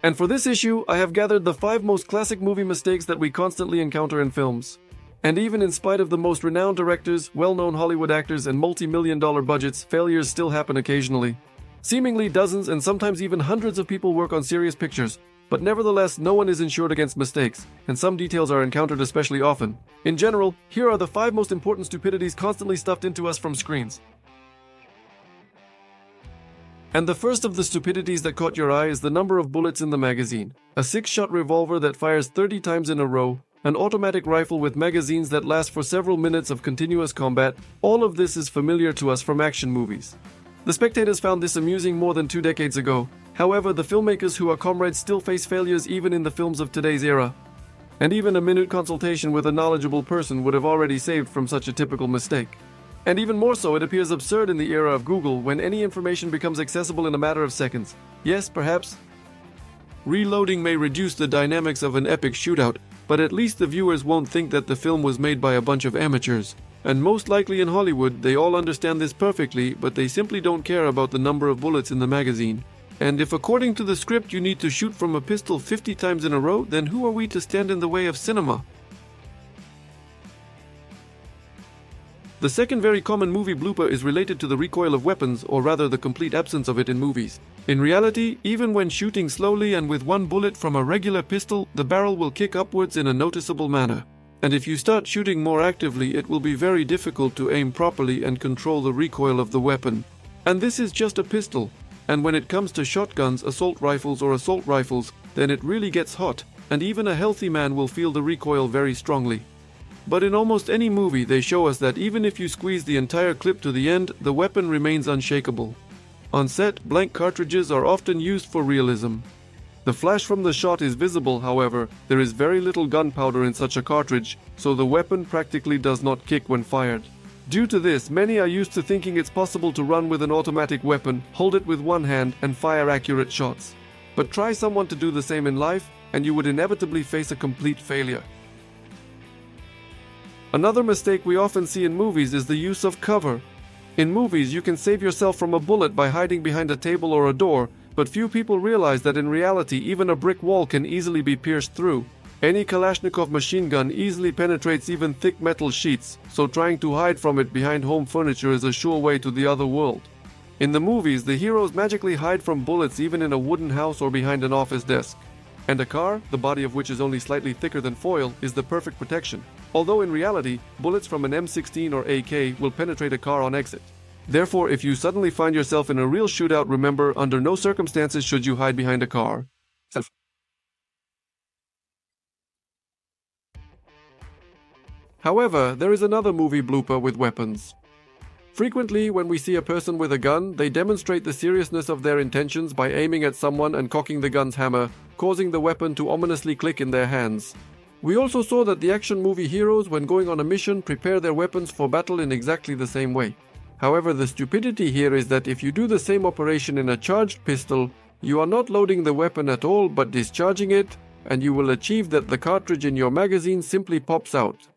And for this issue, I have gathered the 5 most classic movie mistakes that we constantly encounter in films. And even in spite of the most renowned directors, well-known Hollywood actors, and multi-million-dollar budgets, failures still happen occasionally. Seemingly dozens and sometimes even hundreds of people work on serious pictures, but nevertheless no one is insured against mistakes, and some details are encountered especially often. In general, here are the 5 most important stupidities constantly stuffed into us from screens. And the first of the stupidities that caught your eye is the number of bullets in the magazine. A 6-shot revolver that fires 30 times in a row, an automatic rifle with magazines that last for several minutes of continuous combat, all of this is familiar to us from action movies. The spectators found this amusing more than 2 decades ago. However, the filmmakers who are comrades still face failures even in the films of today's era. And even a minute consultation with a knowledgeable person would have already saved from such a typical mistake. And even more so, it appears absurd in the era of Google when any information becomes accessible in a matter of seconds. Yes, perhaps reloading may reduce the dynamics of an epic shootout, but at least the viewers won't think that the film was made by a bunch of amateurs. And most likely in Hollywood, they all understand this perfectly, but they simply don't care about the number of bullets in the magazine. And if according to the script you need to shoot from a pistol 50 times in a row, then who are we to stand in the way of cinema? The second very common movie blooper is related to the recoil of weapons, or rather the complete absence of it in movies. In reality, even when shooting slowly and with one bullet from a regular pistol, the barrel will kick upwards in a noticeable manner. And if you start shooting more actively, it will be very difficult to aim properly and control the recoil of the weapon. And this is just a pistol. And when it comes to shotguns, assault rifles, then it really gets hot, and even a healthy man will feel the recoil very strongly. But in almost any movie, they show us that even if you squeeze the entire clip to the end, the weapon remains unshakable. On set, blank cartridges are often used for realism. The flash from the shot is visible, however, there is very little gunpowder in such a cartridge, so the weapon practically does not kick when fired. Due to this, many are used to thinking it's possible to run with an automatic weapon, hold it with one hand, and fire accurate shots. But try someone to do the same in life, and you would inevitably face a complete failure. Another mistake we often see in movies is the use of cover. In movies, you can save yourself from a bullet by hiding behind a table or a door, but few people realize that in reality, even a brick wall can easily be pierced through. Any Kalashnikov machine gun easily penetrates even thick metal sheets, so trying to hide from it behind home furniture is a sure way to the other world. In the movies, the heroes magically hide from bullets even in a wooden house or behind an office desk. And a car, the body of which is only slightly thicker than foil, is the perfect protection. Although in reality, bullets from an M16 or AK will penetrate a car on exit. Therefore, if you suddenly find yourself in a real shootout, remember, under no circumstances should you hide behind a car. However, there is another movie blooper with weapons. Frequently, when we see a person with a gun, they demonstrate the seriousness of their intentions by aiming at someone and cocking the gun's hammer, causing the weapon to ominously click in their hands. We also saw that the action movie heroes, when going on a mission, prepare their weapons for battle in exactly the same way. However, the stupidity here is that if you do the same operation in a charged pistol, you are not loading the weapon at all but discharging it, and you will achieve that the cartridge in your magazine simply pops out,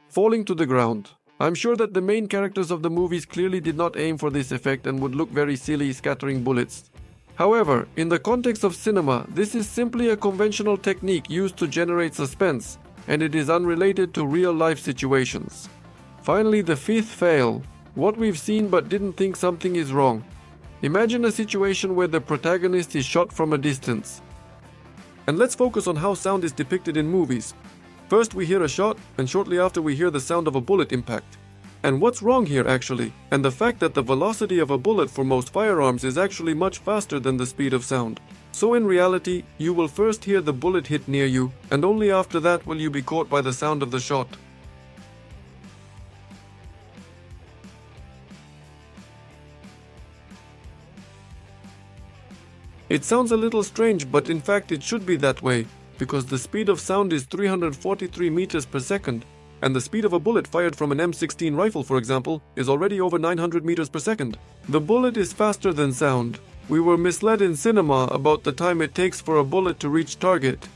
falling to the ground. I'm sure that the main characters of the movies clearly did not aim for this effect and would look very silly scattering bullets. However, in the context of cinema, this is simply a conventional technique used to generate suspense, and it is unrelated to real-life situations. Finally, the fifth fail. What we've seen but didn't think something is wrong. Imagine a situation where the protagonist is shot from a distance. And let's focus on how sound is depicted in movies. First we hear a shot, and shortly after we hear the sound of a bullet impact. And what's wrong here actually? And the fact that the velocity of a bullet for most firearms is actually much faster than the speed of sound. So in reality, you will first hear the bullet hit near you, and only after that will you be caught by the sound of the shot. It sounds a little strange, but in fact it should be that way, because the speed of sound is 343 meters per second, and the speed of a bullet fired from an M16 rifle, for example, is already over 900 meters per second. The bullet is faster than sound. We were misled in cinema about the time it takes for a bullet to reach target,